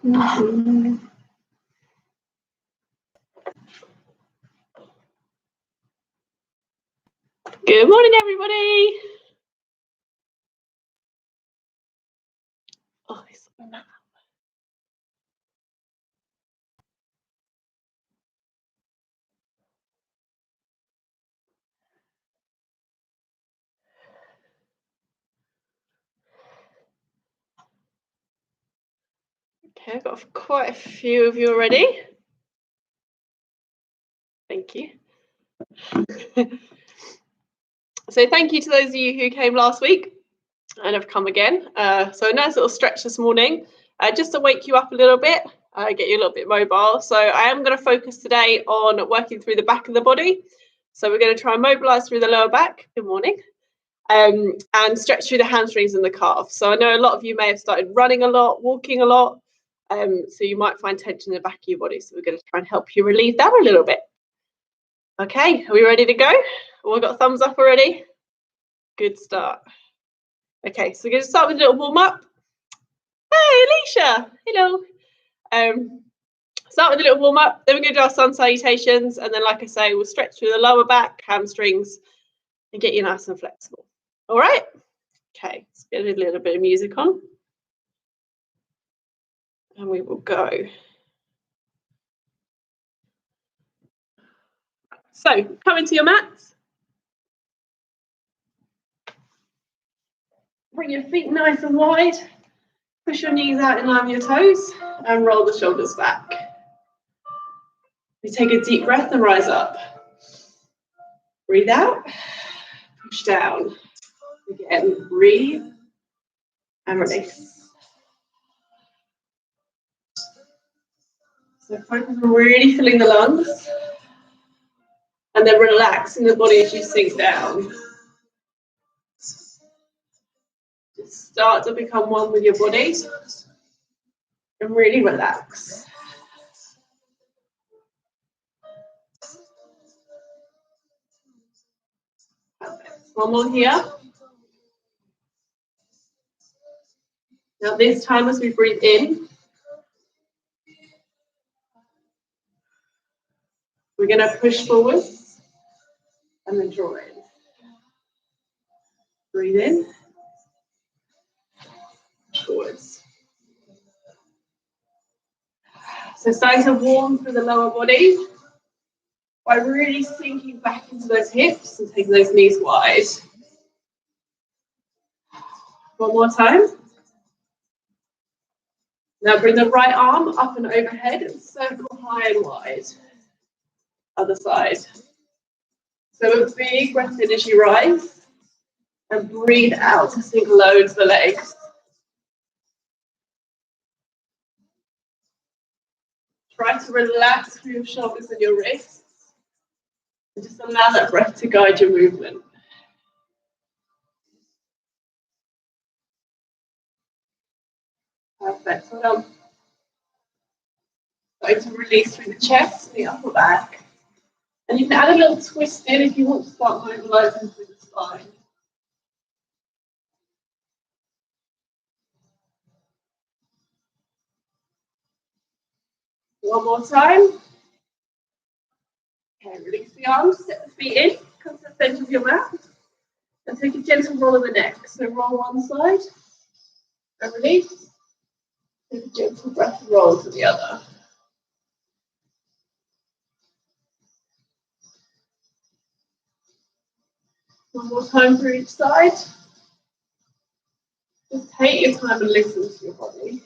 Good morning, everybody. Oh, it's so loud. Okay, I've got quite a few of you already. Thank you. So thank you to those of you who came last week and have come again. So a nice little stretch this morning, just to wake you up a little bit, get you a little bit mobile. So I am going to focus today on working through the back of the body. So we're going to try and mobilise through the lower back. Good morning. And stretch through the hamstrings and the calves. So I know a lot of you may have started running a lot, walking a lot. So you might find tension in the back of your body. So we're going to try and help you relieve that a little bit. Okay, are we ready to go? All got thumbs up already? Good start. Okay, so we're going to start with a little warm up. Hey, Alicia. Hello. Start with a little warm up. Then we're going to do our sun salutations. And then, like I say, we'll stretch through the lower back, hamstrings, and get you nice and flexible. All right. Okay, let's get a little bit of music on. And we will go. So, come into your mats. Bring your feet nice and wide. Push your knees out in line with your toes and roll the shoulders back. We take a deep breath and rise up. Breathe out, push down. Again, breathe and release. So focus on really filling the lungs and then relaxing the body as you sink down. Just start to become one with your body and really relax. Perfect. One more here. Now this time as we breathe in, we're going to push forwards and then draw in. Breathe in, push forwards. So starting to warm through the lower body by really sinking back into those hips and taking those knees wide. One more time. Now bring the right arm up and overhead and circle high and wide. Other side. So a big breath in as you rise and breathe out to sink low to the legs. Try to relax through your shoulders and your wrists. And just allow that breath to guide your movement. Perfect. Well done. Going to release through the chest, the upper back. And you can add a little twist in if you want to start mobilizing through the spine. One more time. Okay, release the arms, step the feet in, come to the center of your mat, and take a gentle roll of the neck. So roll one side, and release. Take a gentle breath and roll to the other. One more time for each side. Just take your time and listen to your body.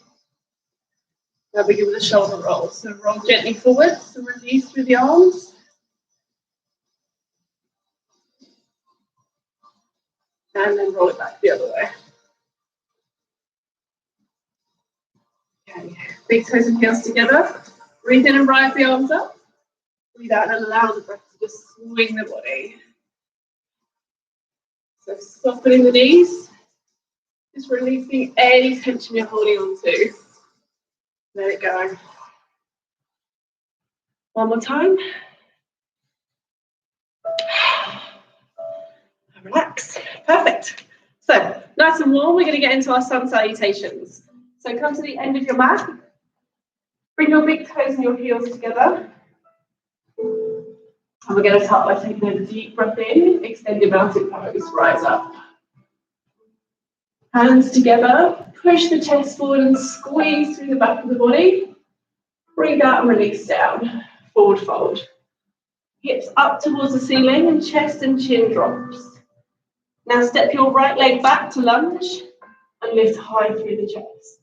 Now begin with a shoulder roll. So roll gently forward, so release through the arms. And then roll it back the other way. Okay, big toes and heels together. Breathe in and rise the arms up. Breathe out and allow the breath to just swing the body. So softening the knees. Just releasing any tension you're holding on to. Let it go. One more time. Relax. Perfect. So nice and warm, we're going to get into our sun salutations. So come to the end of your mat Bring your big toes and your heels together. And we're going to start by taking a deep breath in, extend your mountain pose, rise up. Hands together, push the chest forward and squeeze through the back of the body. Breathe out and release down, forward fold. Hips up towards the ceiling and chest and chin drops. Now step your right leg back to lunge and lift high through the chest.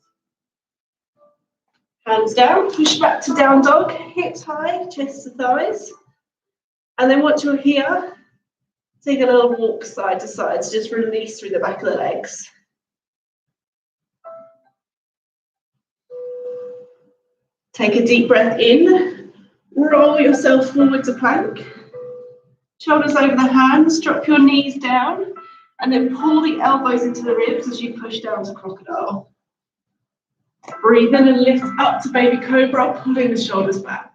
Hands down, push back to down dog, hips high, chest to thighs. And then once you're here, take a little walk side to side, so just release through the back of the legs. Take a deep breath in, roll yourself forward to plank. Shoulders over the hands, drop your knees down, and then pull the elbows into the ribs as you push down to crocodile. Breathe in and lift up to baby cobra, pulling the shoulders back.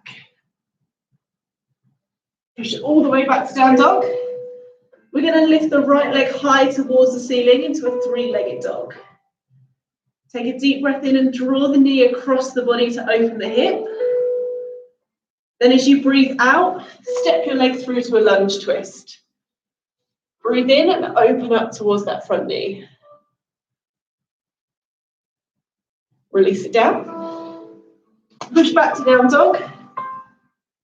Push it all the way back to down dog. We're going to lift the right leg high towards the ceiling into a three-legged dog. Take a deep breath in and draw the knee across the body to open the hip. Then as you breathe out, step your leg through to a lunge twist. Breathe in and open up towards that front knee. Release it down. Push back to down dog.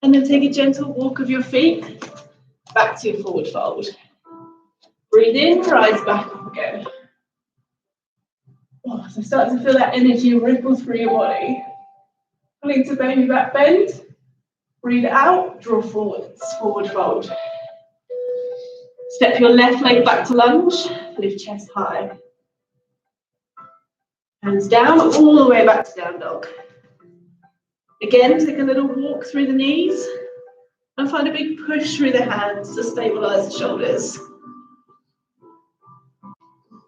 And then take a gentle walk of your feet back to your forward fold. Breathe in, rise back up again. Oh, so start to feel that energy ripple through your body. Pulling to baby back bend. Breathe out, draw forwards, forward fold. Step your left leg back to lunge, lift chest high. Hands down, all the way back to down dog. Again, take a little walk through the knees and find a big push through the hands to stabilize the shoulders.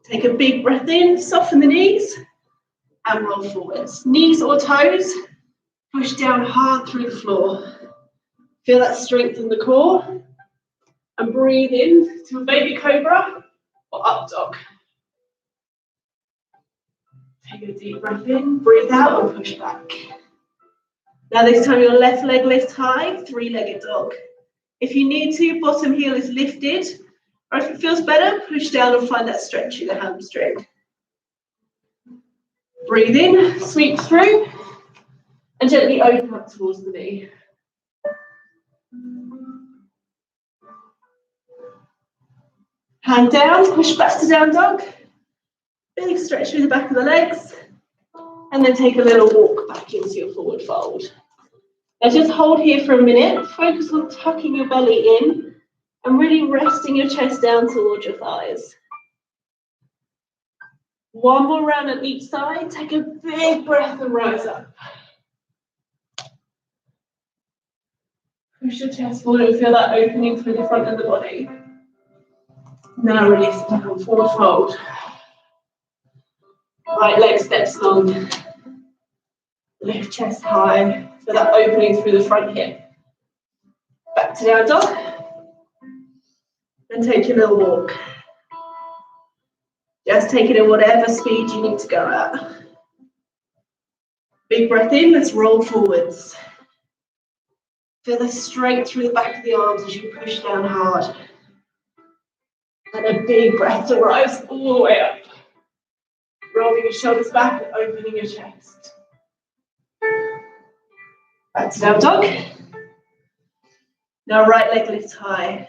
Take a big breath in, soften the knees and roll forwards. Knees or toes, push down hard through the floor. Feel that strength in the core and breathe in to a baby cobra or up dog. Take a deep breath in, breathe out and push back. Now this time your left leg lifts high, three-legged dog. If you need to, bottom heel is lifted, or if it feels better, push down and find that stretch through the hamstring. Breathe in, sweep through, and gently open up towards the knee. Hand down, push back to down dog. Big stretch through the back of the legs. And then take a little walk back into your forward fold. Now just hold here for a minute. Focus on tucking your belly in and really resting your chest down towards your thighs. One more round on each side. Take a big breath and rise up. Push your chest forward and feel that opening through the front of the body. Now release down, forward fold. Right leg steps long. Lift chest high, so that opening through the front hip. Back to down dog. And take your little walk. Just take it at whatever speed you need to go at. Big breath in, let's roll forwards. Feel the strength through the back of the arms as you push down hard. And a big breath to rise all the way up. Rolling your shoulders back and opening your chest. Back to down dog. Now right leg lifts high.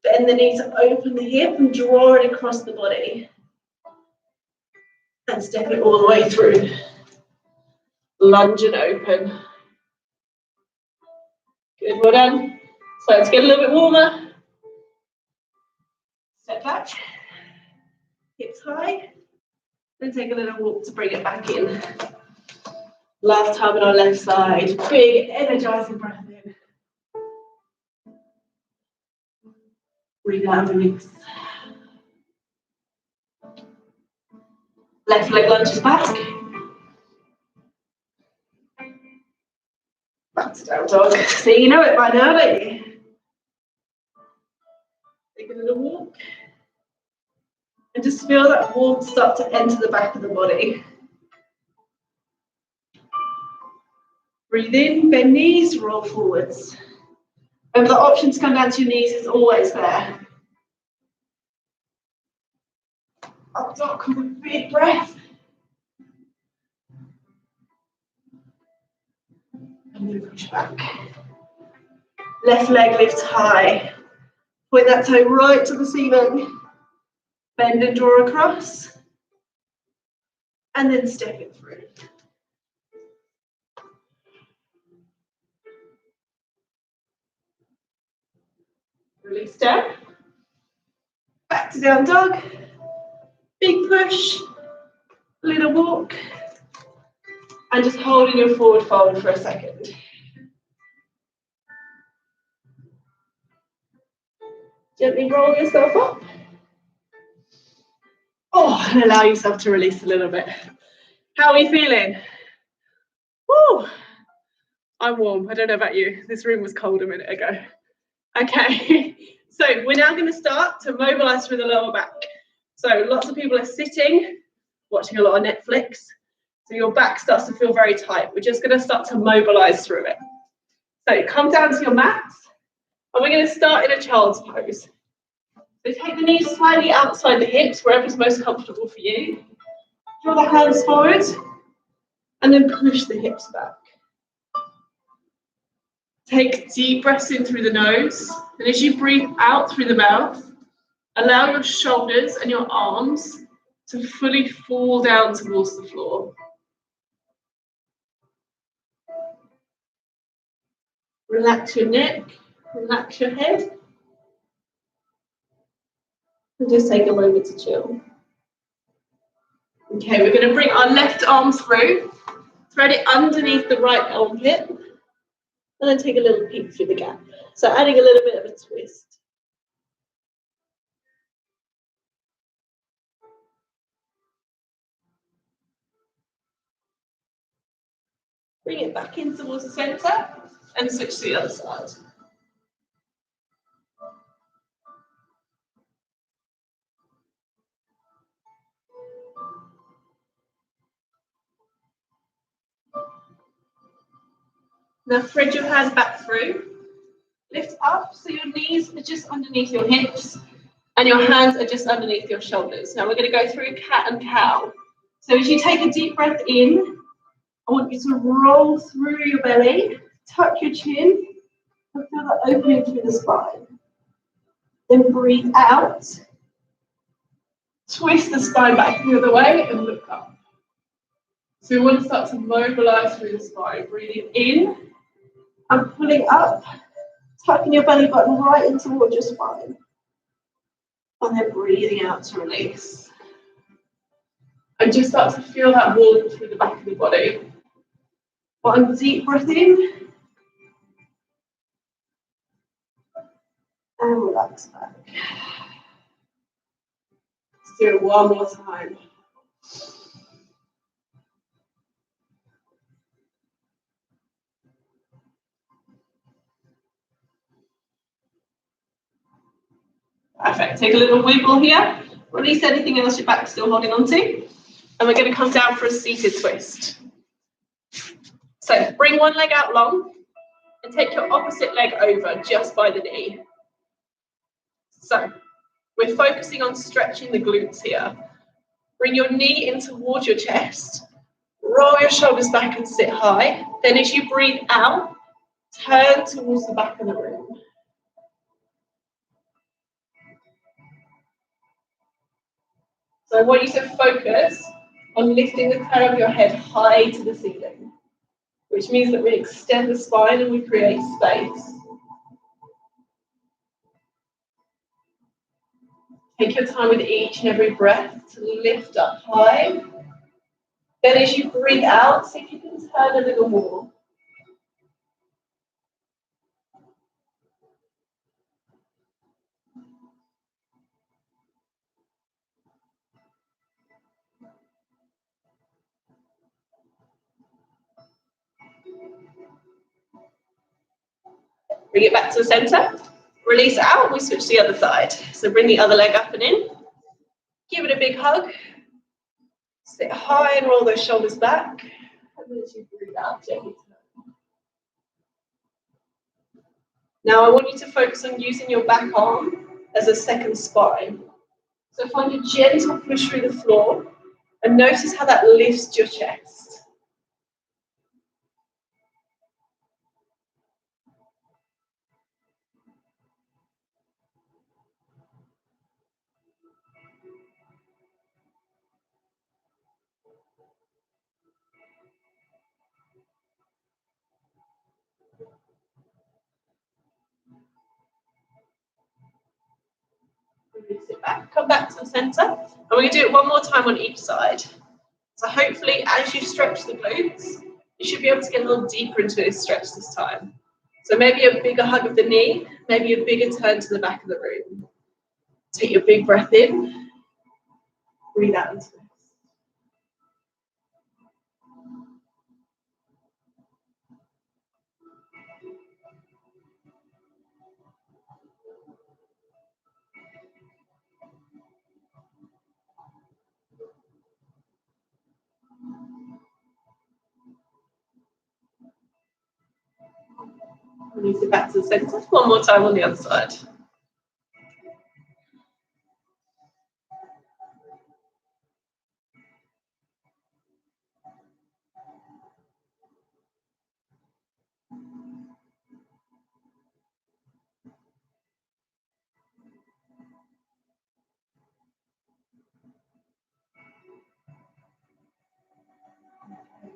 Bend the knee to open the hip and draw it across the body. And step it all the way through. Lunge and open. Good, well done. So let's get a little bit warmer. Step back. Hips high. Then take a little walk to bring it back in. Last time on our left side. Big energizing breath in. Breathe out and release. Left leg lunges back. Back to down dog. So you know it by now, don't you? Take a little walk. And just feel that warmth start to enter the back of the body. Breathe in, bend knees, roll forwards. Remember, the option to come down to your knees is always there. Up dog, come with a big breath. And then push back. Left leg lifts high. Point that toe right to the ceiling. Bend and draw across. And then step it through. Release down. Back to down dog. Big push. Little walk. And just holding your forward fold for a second. Gently roll yourself up. Oh, and allow yourself to release a little bit. How are we feeling? Woo! I'm warm. I don't know about you. This room was cold a minute ago. Okay, so we're now going to start to mobilise through the lower back. So lots of people are sitting, watching a lot of Netflix. So your back starts to feel very tight. We're just going to start to mobilise through it. So come down to your mats, and we're going to start in a child's pose. So take the knees slightly outside the hips, wherever's most comfortable for you. Draw the hands forward, and then push the hips back. Take deep breaths in through the nose, and as you breathe out through the mouth, allow your shoulders and your arms to fully fall down towards the floor. Relax your neck, relax your head, and just take a moment to chill. Okay, we're going to bring our left arm through, thread it underneath the right armpit, and then take a little peek through the gap. So adding a little bit of a twist. Bring it back in towards the centre and switch to the other side. Now thread your hands back through. Lift up so your knees are just underneath your hips and your hands are just underneath your shoulders. Now we're going to go through cat and cow. So as you take a deep breath in, I want you to roll through your belly, tuck your chin, and feel that opening through the spine. Then breathe out, twist the spine back the other way and look up. So we want to start to mobilise through the spine, breathing in and pulling up, tucking your belly button right in towards your spine. And then breathing out to release. And just start to feel that warmth through the back of the body. One deep breath in. And relax back. Let's do it one more time. Perfect. Take a little wiggle here. Release anything else your back's still holding on to. And we're going to come down for a seated twist. So bring one leg out long and take your opposite leg over just by the knee. So we're focusing on stretching the glutes here. Bring your knee in towards your chest. Roll your shoulders back and sit high. Then as you breathe out, turn towards the back of the room. So I want you to focus on lifting the crown of your head high to the ceiling, which means that we extend the spine and we create space. Take your time with each and every breath to lift up high. Then as you breathe out, see if you can turn a little more. Bring it back to the center. Release out, we switch to the other side. So bring the other leg up and in. Give it a big hug. Sit high and roll those shoulders back. And as you breathe out, gently turn. Now I want you to focus on using your back arm as a second spine. So find a gentle push through the floor and notice how that lifts your chest. Release it back, come back to the center, and we're going to do it one more time on each side. So hopefully as you stretch the glutes, you should be able to get a little deeper into this stretch this time. So maybe a bigger hug of the knee, maybe a bigger turn to the back of the room. Take your big breath in, breathe out into it. Release it back to the center. One more time on the other side.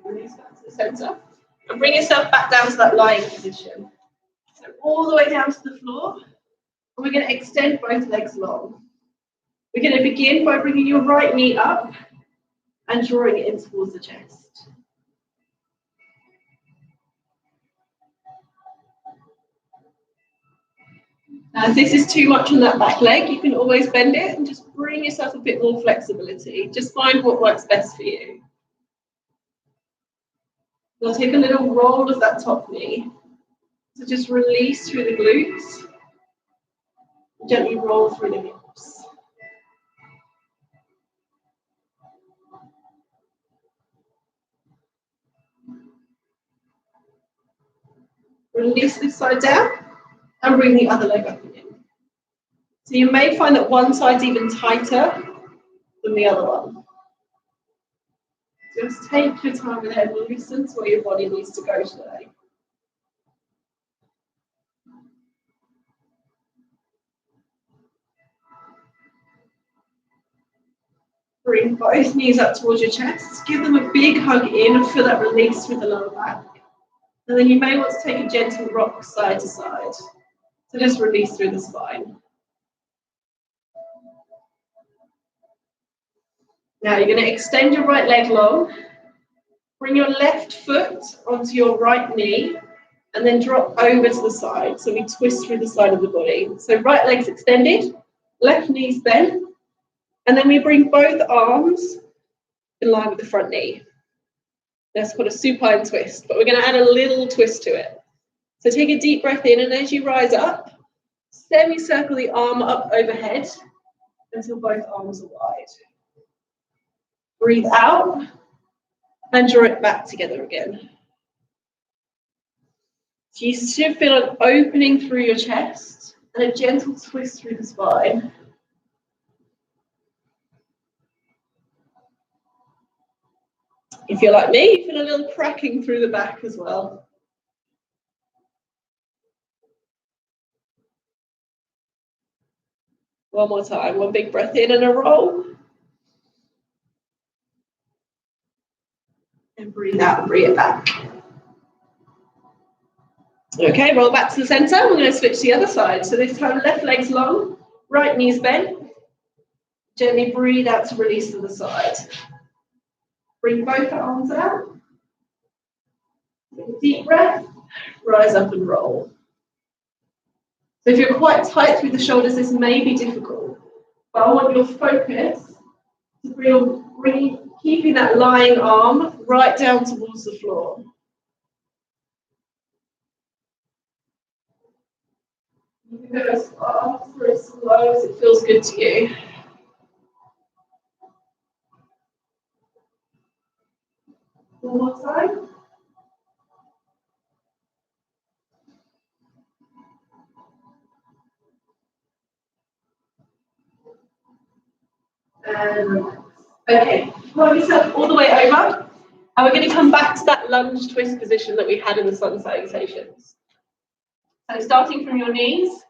Release back to the center. And bring yourself back down to that lying position. So all the way down to the floor. And we're going to extend both legs long. We're going to begin by bringing your right knee up and drawing it in towards the chest. Now, if this is too much on that back leg, you can always bend it and just bring yourself a bit more flexibility. Just find what works best for you. We'll take a little roll of that top knee. So just release through the glutes. Gently roll through the hips. Release this side down and bring the other leg up again. So you may find that one side's even tighter than the other one. Just take your time with it and listen to where your body needs to go today. Bring both knees up towards your chest. Give them a big hug in and feel that release with the lower back. And then you may want to take a gentle rock side to side. So just release through the spine. Now you're going to extend your right leg long. Bring your left foot onto your right knee and then drop over to the side. So we twist through the side of the body. So right leg's extended, left knee's bent, and then we bring both arms in line with the front knee. That's called a supine twist, but we're going to add a little twist to it. So take a deep breath in, and as you rise up, semicircle the arm up overhead until both arms are wide. Breathe out and draw it back together again. So you should feel an opening through your chest and a gentle twist through the spine. If you're like me, you feel a little cracking through the back as well. One more time, one big breath in and a roll. And breathe out and bring it back. Okay, roll back to the center. We're going to switch to the other side. So this time, left leg's long, right knee's bent. Gently breathe out to release to the side. Bring both arms out. Take a deep breath. Rise up and roll. So if you're quite tight through the shoulders, this may be difficult. But I want your focus to bring keeping that lying arm right down towards the floor. You can go as fast or as slow as it feels good to you. One more time. And relax. Okay, roll yourself all the way over. And we're going to come back to that lunge twist position that we had in the sun salutations. So starting from your knees,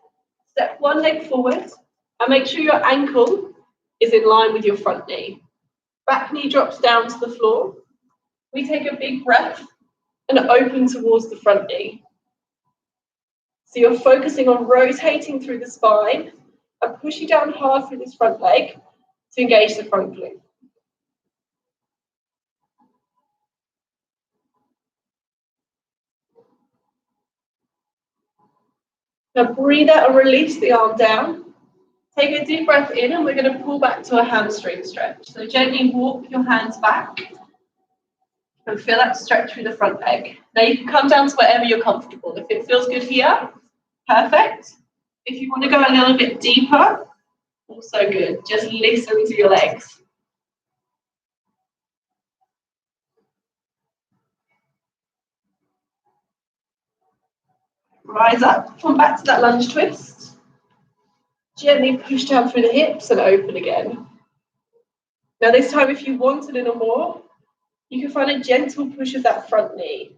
step one leg forward and make sure your ankle is in line with your front knee. Back knee drops down to the floor. We take a big breath and open towards the front knee. So you're focusing on rotating through the spine and pushing down hard through this front leg to engage the front glute. Now breathe out and release the arm down. Take a deep breath in and we're going to pull back to a hamstring stretch. So gently walk your hands back and feel that stretch through the front leg. Now you can come down to wherever you're comfortable. If it feels good here, perfect. If you want to go a little bit deeper, also good. Just listen to your legs. Rise up, come back to that lunge twist. Gently push down through the hips and open again. Now this time, if you want a little more, you can find a gentle push of that front knee.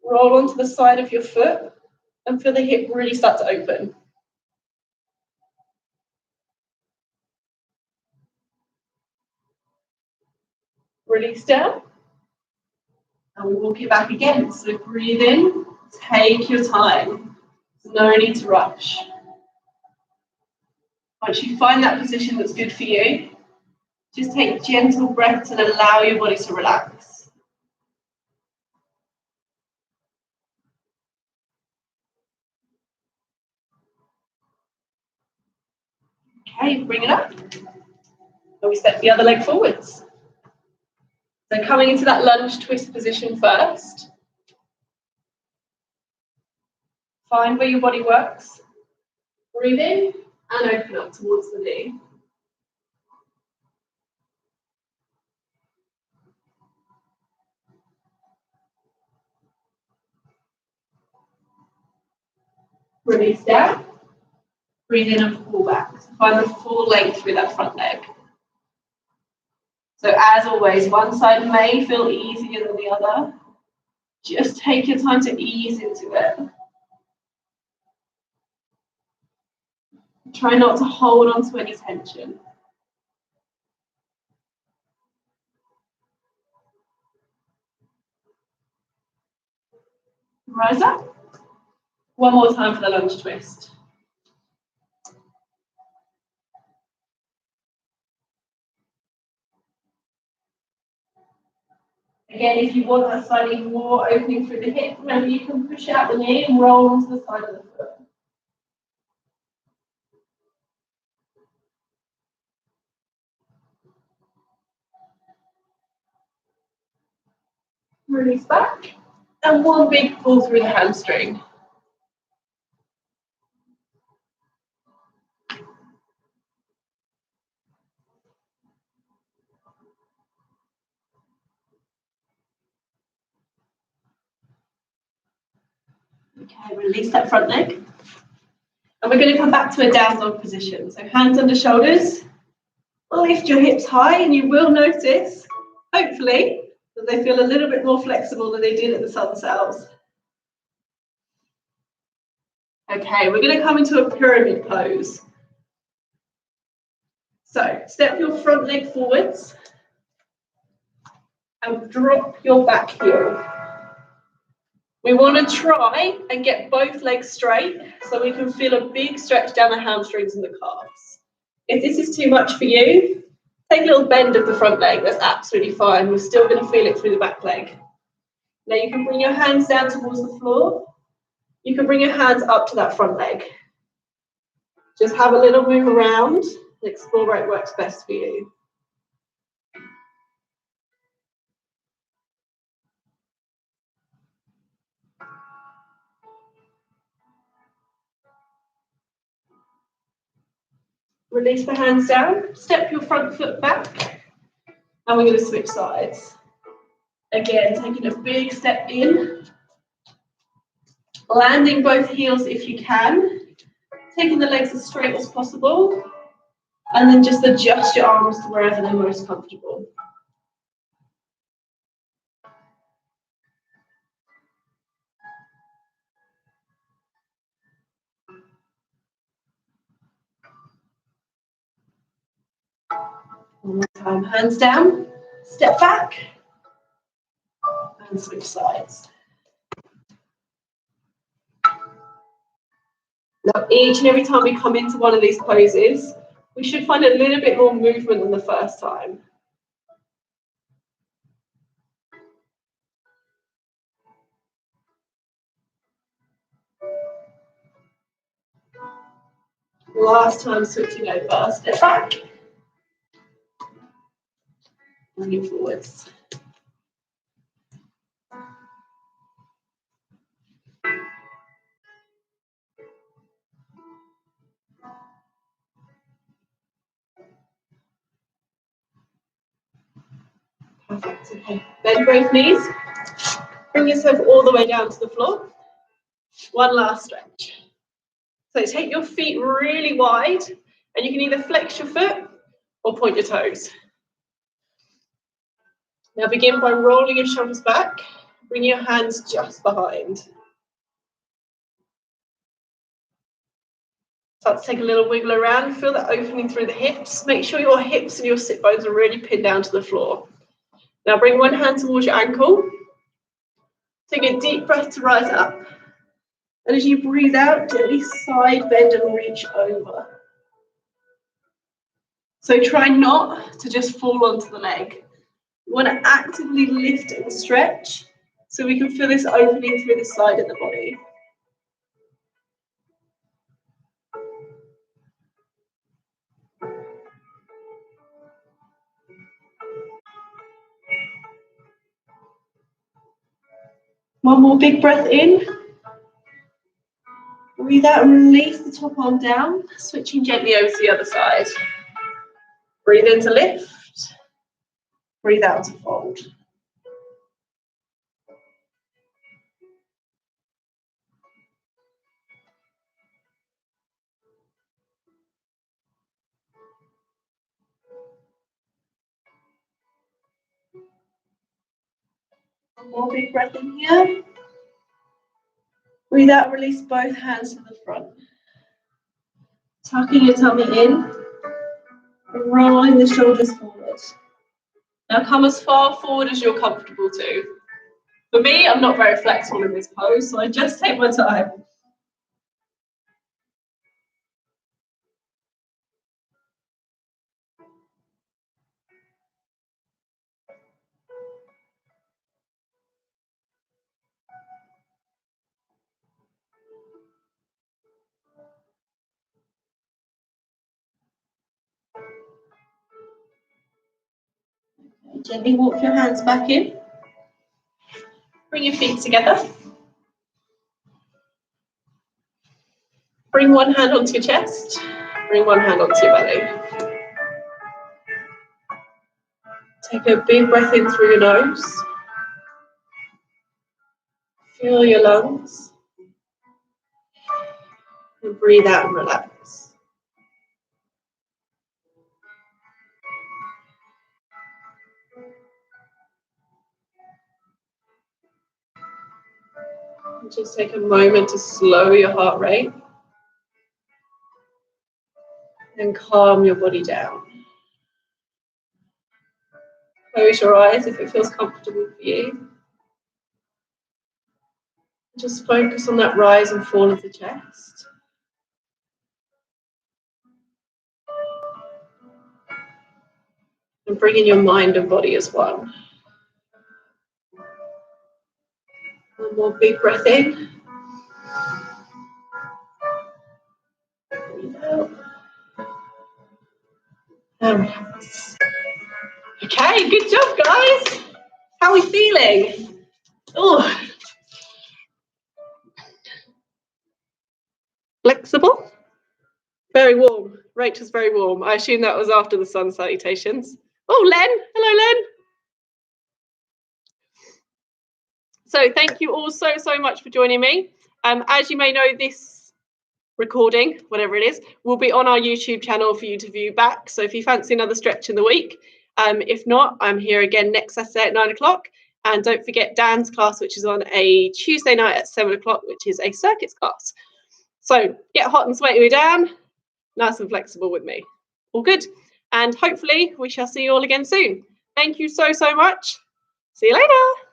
Roll onto the side of your foot and feel the hip really start to open. Release down. And we walk it back again. So breathe in, take your time. There's no need to rush. Once you find that position that's good for you, just take gentle breaths and allow your body to relax. Okay, bring it up. And we step the other leg forwards. So coming into that lunge twist position first. Find where your body works. Breathe in and open up towards the knee. Release down. Breathe in and pull back. So find the full length through that front leg. So as always, one side may feel easier than the other. Just take your time to ease into it. Try not to hold on to any tension. Rise up. One more time for the lunge twist. Again, if you want that slightly more opening through the hip, remember you can push out the knee and roll onto the side of the foot. Release back. And one big pull through the hamstring. Okay, release that front leg. And we're going to come back to a down dog position. So hands under shoulders. Lift your hips high and you will notice, hopefully, that they feel a little bit more flexible than they did at the sun cells. Okay, we're going to come into a pyramid pose. So step your front leg forwards and drop your back heel. We want to try and get both legs straight so we can feel a big stretch down the hamstrings and the calves. If this is too much for you, take a little bend of the front leg. That's absolutely fine. We're still going to feel it through the back leg. Now you can bring your hands down towards the floor. You can bring your hands up to that front leg. Just have a little move around and explore where it works best for you. Release the hands down, step your front foot back, and we're going to switch sides. Again, taking a big step in, landing both heels if you can, taking the legs as straight as possible, And then just adjust your arms to wherever they're most comfortable. One more time, hands down, step back, and switch sides. Now, each and every time we come into one of these poses, we should find a little bit more movement than the first time. Last time, switching over, step back, bring forwards. Perfect, okay. Bend both knees. Bring yourself all the way down to the floor. One last stretch. So take your feet really wide, and you can either flex your foot or point your toes. Now begin by rolling your shoulders back. Bring your hands just behind. Start to take a little wiggle around. Feel that opening through the hips. Make sure your hips and your sit bones are really pinned down to the floor. Now bring one hand towards your ankle. Take a deep breath to rise up. And as you breathe out, gently side bend and reach over. So try not to just fall onto the leg. You want to actively lift and stretch so we can feel this opening through the side of the body. One more big breath in. Breathe out and release the top arm down, switching gently over to the other side. Breathe in to lift. Breathe out to fold. One more big breath in here. Breathe out, release both hands to the front. Tucking your tummy in, rolling the shoulders forward. Now come as far forward as you're comfortable to. For me, I'm not very flexible in this pose, so I just take my time. Gently walk your hands back in. Bring your feet together. Bring one hand onto your chest. Bring one hand onto your belly. Take a big breath in through your nose. Feel your lungs. And breathe out and relax. And just take a moment to slow your heart rate and calm your body down. Close your eyes if it feels comfortable for you. Just focus on that rise and fall of the chest. And bring in your mind and body as one. One more big breath in. Breathe out. And relax. Okay, good job, guys. How are we feeling? Oh, flexible? Very warm. Rachel's very warm. I assume that was after the sun salutations. Oh, Len. Hello, Len. So thank you all so much for joining me. As you may know, this recording, whatever it is, will be on our YouTube channel for you to view back. So if you fancy another stretch in the week, if not, I'm here again next Saturday at 9 o'clock. And don't forget Dan's class, which is on a Tuesday night at 7 o'clock, which is a circuits class. So get hot and sweaty with Dan, nice and flexible with me. All good. And hopefully we shall see you all again soon. Thank you so much. See you later.